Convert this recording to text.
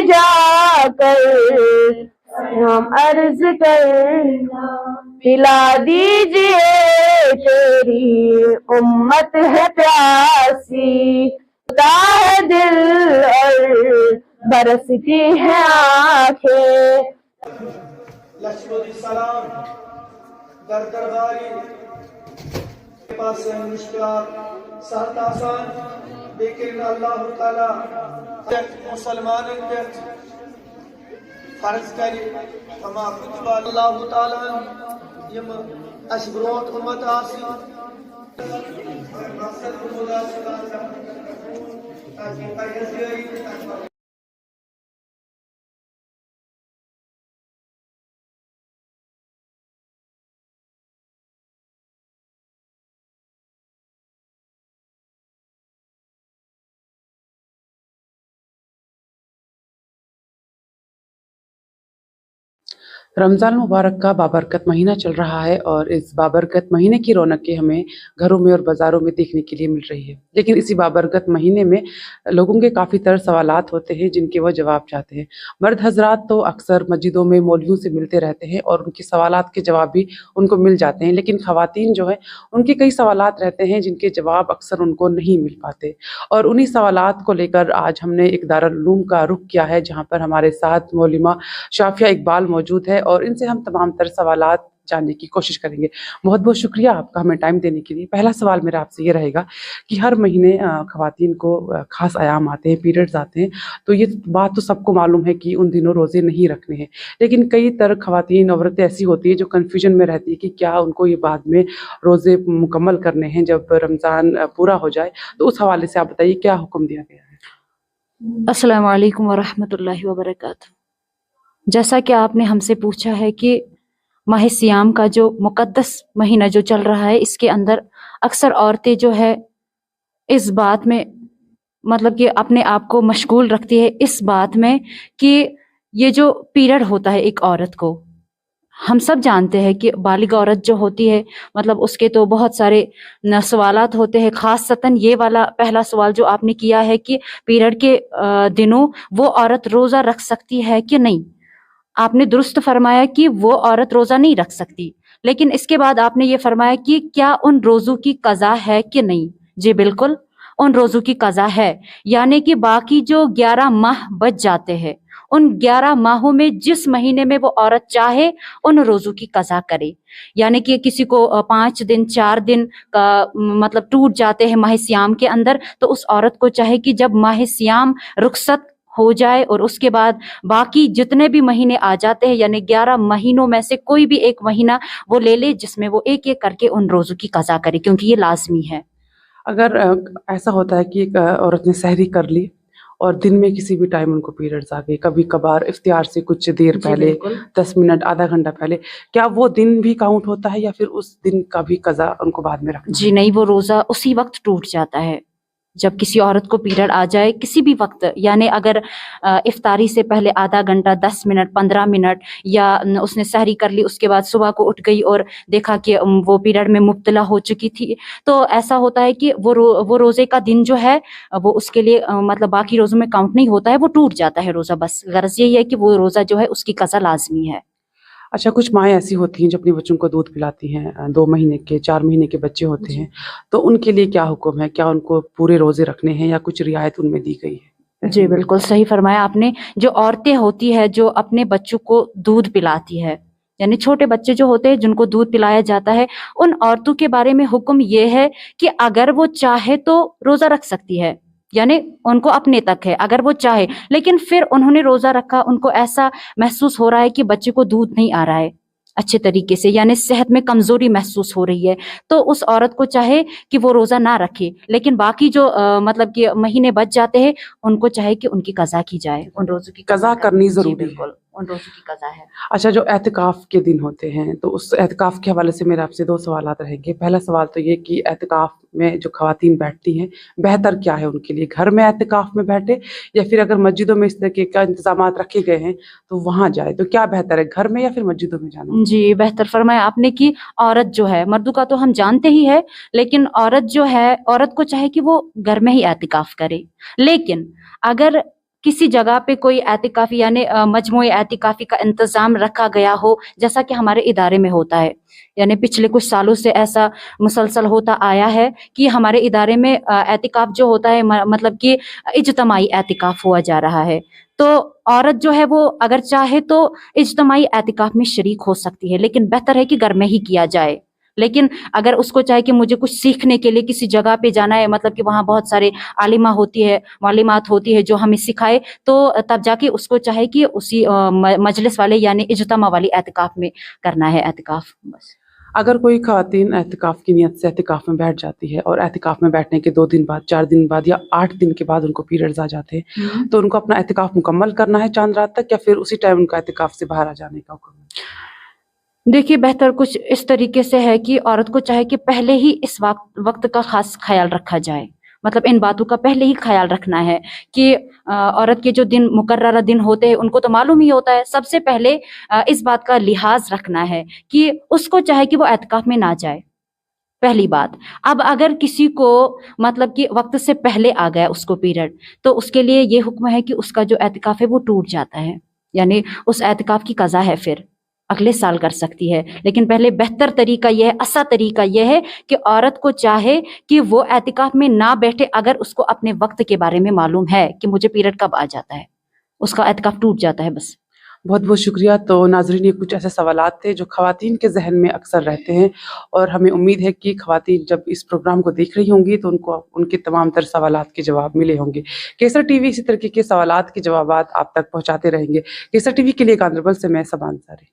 जा कर हम अर्ज करना, पिला दीजिए तेरी उम्मत है प्यासी, होता है दिल और बरसती है आंखें। लश्करी सलाम दर दरबारी के पास से मुश्किलात सहत आसान लेकिन अल्लाह ताला मुसलमान पे फर्ज करे तमाम कुतुब अल्लाह ताला यम अशब्रोत उम्मत आसी मकसद खुदा ताकि पैसे रमज़ान मुबारक का बाबरकत महीना चल रहा है और इस बाबरकत महीने की रौनकें हमें घरों में और बाज़ारों में देखने के लिए मिल रही है। लेकिन इसी बाबरकत महीने में लोगों के काफ़ी तरह सवालात होते हैं जिनके वो जवाब चाहते हैं। मर्द हजरात तो अक्सर मस्जिदों में मौलवियों से मिलते रहते हैं और उनके सवालात के जवाब भी उनको मिल जाते हैं, लेकिन ख़वातीन जो है उनके कई सवालात रहते हैं जिनके जवाब अक्सर उनको नहीं मिल पाते। और उन्हीं सवालात को लेकर आज हमने एक दारुल उलूम का रुख किया है जहाँ पर हमारे साथ मौलिमा शाफिया इकबाल मौजूद है और इनसे हम तमाम तर सवालात जानने की कोशिश करेंगे। बहुत बहुत शुक्रिया आपका हमें टाइम देने के लिए। पहला सवाल मेरा आपसे ये रहेगा कि हर महीने ख़वातीन को ख़ास आयाम आते हैं, पीरियड्स आते हैं, तो ये बात तो सबको मालूम है कि उन दिनों रोज़े नहीं रखने हैं, लेकिन कई तरह ख़वातीन औरतें ऐसी होती है जो कन्फ्यूजन में रहती है कि क्या उनको ये बाद में रोज़े मुकम्मल करने हैं जब रमज़ान पूरा हो जाए। तो उस हवाले से आप बताइए क्या हुक्म दिया गया है। अस्सलाम वालेकुम वरहमतुल्लाहि वबरकातुहू। जैसा कि आपने हमसे पूछा है कि माह सियाम का जो मुकद्दस महीना जो चल रहा है, इसके अंदर अक्सर औरतें जो है इस बात में मतलब कि अपने आप को मशगूल रखती है इस बात में कि ये जो पीरियड होता है एक औरत को, हम सब जानते हैं कि बालिग औरत जो होती है मतलब उसके तो बहुत सारे सवालात होते हैं। खासतन ये वाला पहला सवाल जो आपने किया है कि पीरियड के दिनों वो औरत रोज़ा रख सकती है कि नहीं। आपने दुरुस्त फरमाया कि वो औरत रोज़ा नहीं रख सकती, लेकिन इसके बाद आपने ये फरमाया कि क्या उन रोज़ों की कज़ा है कि नहीं। जी बिल्कुल, उन रोज़ों की कज़ा है, यानी कि बाकी जो 11 माह बच जाते हैं, उन 11 माहों में जिस महीने में वो औरत चाहे उन रोज़ों की कज़ा करे। यानी कि किसी को 5 दिन 4 दिन का मतलब टूट जाते हैं माह सियाम के अंदर, तो उस औरत को चाहे कि जब माह सियाम रुखसत हो जाए और उसके बाद बाकी जितने भी महीने आ जाते हैं, यानी 11 महीनों में से कोई भी एक महीना वो ले ले जिसमें वो एक एक करके उन रोज़ों की कज़ा करे, क्योंकि ये लाजमी है। अगर ऐसा होता है कि एक औरत ने सहरी कर ली और दिन में किसी भी टाइम उनको पीरियड्स आ गए, कभी कभार इफ्तियार से कुछ देर पहले 10 मिनट आधा घंटा पहले, क्या वो दिन भी काउंट होता है या फिर उस दिन का भी कज़ा उनको बाद में रखना? जी नहीं, वो रोज़ा उसी वक्त टूट जाता है जब किसी औरत को पीरियड आ जाए किसी भी वक्त। यानी अगर इफ्तारी से पहले आधा घंटा 10 मिनट 15 मिनट या उसने सहरी कर ली, उसके बाद सुबह को उठ गई और देखा कि वो पीरियड में मुब्तला हो चुकी थी, तो ऐसा होता है कि वो रोज़े का दिन जो है वो उसके लिए मतलब बाकी रोज़ों में काउंट नहीं होता है, वो टूट जाता है रोज़ा। बस गर्ज यही है कि वो रोज़ा जो है उसकी कज़ा लाजमी है। अच्छा, कुछ माएँ ऐसी होती हैं जो अपने बच्चों को दूध पिलाती हैं, 2 महीने के 4 महीने के बच्चे होते हैं, तो उनके लिए क्या हुक्म है? क्या उनको पूरे रोज़े रखने हैं या कुछ रियायत उनमें दी गई है? जी बिल्कुल सही फरमाया आपने। जो औरतें होती है जो अपने बच्चों को दूध पिलाती है, यानी छोटे बच्चे जो होते हैं जिनको दूध पिलाया जाता है, उन औरतों के बारे में हुक्म ये है कि अगर वो चाहे तो रोज़ा रख सकती है, यानी उनको अपने तक है अगर वो चाहे। लेकिन फिर उन्होंने रोज़ा रखा, उनको ऐसा महसूस हो रहा है कि बच्चे को दूध नहीं आ रहा है अच्छे तरीके से, यानी सेहत में कमज़ोरी महसूस हो रही है, तो उस औरत को चाहे कि वो रोज़ा ना रखे, लेकिन बाकी जो मतलब कि महीने बच जाते हैं उनको चाहे कि उनकी कज़ा की जाए, उन रोज़ों की कज़ा करनी ज़रूरी है। बिल्कुल, उन रोज़ों की कज़ा है। अच्छा, जो एहतिकाफ़ के दिन होते हैं तो उस एहतिकाफ़ के हवाले से मेरे आपसे 2 सवालात रहेंगे। पहला सवाल तो ये कि एहतिकाफ़ में जो ख़वातीन बैठती हैं, बेहतर क्या है उनके लिए? घर में एहतिकाफ़ में बैठे या फिर अगर मस्जिदों में इस तरीके का इंतज़ामात रखे गए हैं तो वहाँ जाए, तो क्या बेहतर है, घर में या फिर मस्जिदों में जाना? जी, बेहतर फरमाया आपने कि औरत जो है, मर्दों का तो हम जानते ही है, लेकिन औरत जो है, औरत को चाहे कि वो घर में ही एहतिकाफ़ करे। लेकिन अगर किसी जगह पे कोई एतिकाफ़ी यानी मजमूई एतिकाफ़ी का इंतज़ाम रखा गया हो, जैसा कि हमारे इदारे में होता है। यानी पिछले कुछ सालों से ऐसा मुसलसल होता आया है कि हमारे इदारे में एतिकाफ़ जो होता है मतलब कि इज्तमाई एतिकाफ़ हुआ जा रहा है। तो औरत जो है वो अगर चाहे तो इज्तमाई एतिकाफ़ में शरीक हो सकती है, लेकिन बेहतर है कि घर में ही किया जाए। लेकिन अगर उसको चाहे कि मुझे कुछ सीखने के लिए किसी जगह पे जाना है, मतलब कि वहाँ बहुत सारे आलिमा होती है, मालिमात होती है जो हमें सिखाए, तो तब जाके उसको चाहे कि उसी मजलिस वाले यानी इज्तिमा वाली एतिकाफ में करना है एतिकाफ बस। अगर कोई ख़वातीन एहतिकाफ़ की नियत से एहतिकाफ़ में बैठ जाती है और एहतिकाफ़ में बैठने के 2 दिन बाद, 4 दिन बाद या 8 दिन के बाद उनको पीरियड्स आ जाते हैं, तो उनको अपना एहतिकाफ़ मुकम्मल करना है चांद रात तक, या फिर उसी टाइम उनका एहतिकाफ़ से बाहर आ जाने का हुक्म है? देखिए, बेहतर कुछ इस तरीके से है कि औरत को चाहे कि पहले ही इस वक्त का खास ख्याल रखा जाए। मतलब इन बातों का पहले ही ख्याल रखना है कि औरत के जो दिन मुकर्ररा दिन होते हैं उनको तो मालूम ही होता है। सबसे पहले इस बात का लिहाज रखना है कि उसको चाहे कि वो एतकाफ में ना जाए, पहली बात। अब अगर किसी को मतलब कि वक्त से पहले आ गया उसको पीरियड, तो उसके लिए ये हुक्म है कि उसका जो एतकाफ है वो टूट जाता है, यानी उस एतकाफ की कज़ा है, फिर अगले साल कर सकती है। लेकिन पहले बेहतर तरीका यह है, अच्छा तरीका यह है कि औरत को चाहे कि वो एतिकाफ में ना बैठे अगर उसको अपने वक्त के बारे में मालूम है कि मुझे पीरियड कब आ जाता है, उसका एतिकाफ टूट जाता है बस। बहुत बहुत शुक्रिया। तो नाज़रीन, ये कुछ ऐसे सवालात थे जो ख़वातीन के जहन में अक्सर रहते हैं, और हमें उम्मीद है कि ख़वातीन जब इस प्रोग्राम को देख रही होंगी तो उनको उनके तमाम तर सवालात के जवाब मिले होंगे। केसर टीवी इसी तरीके के सवालात के जवाबात आप तक पहुँचाते रहेंगे। केसर टीवी के लिए गांदरबल से मैं सबा अंसारी।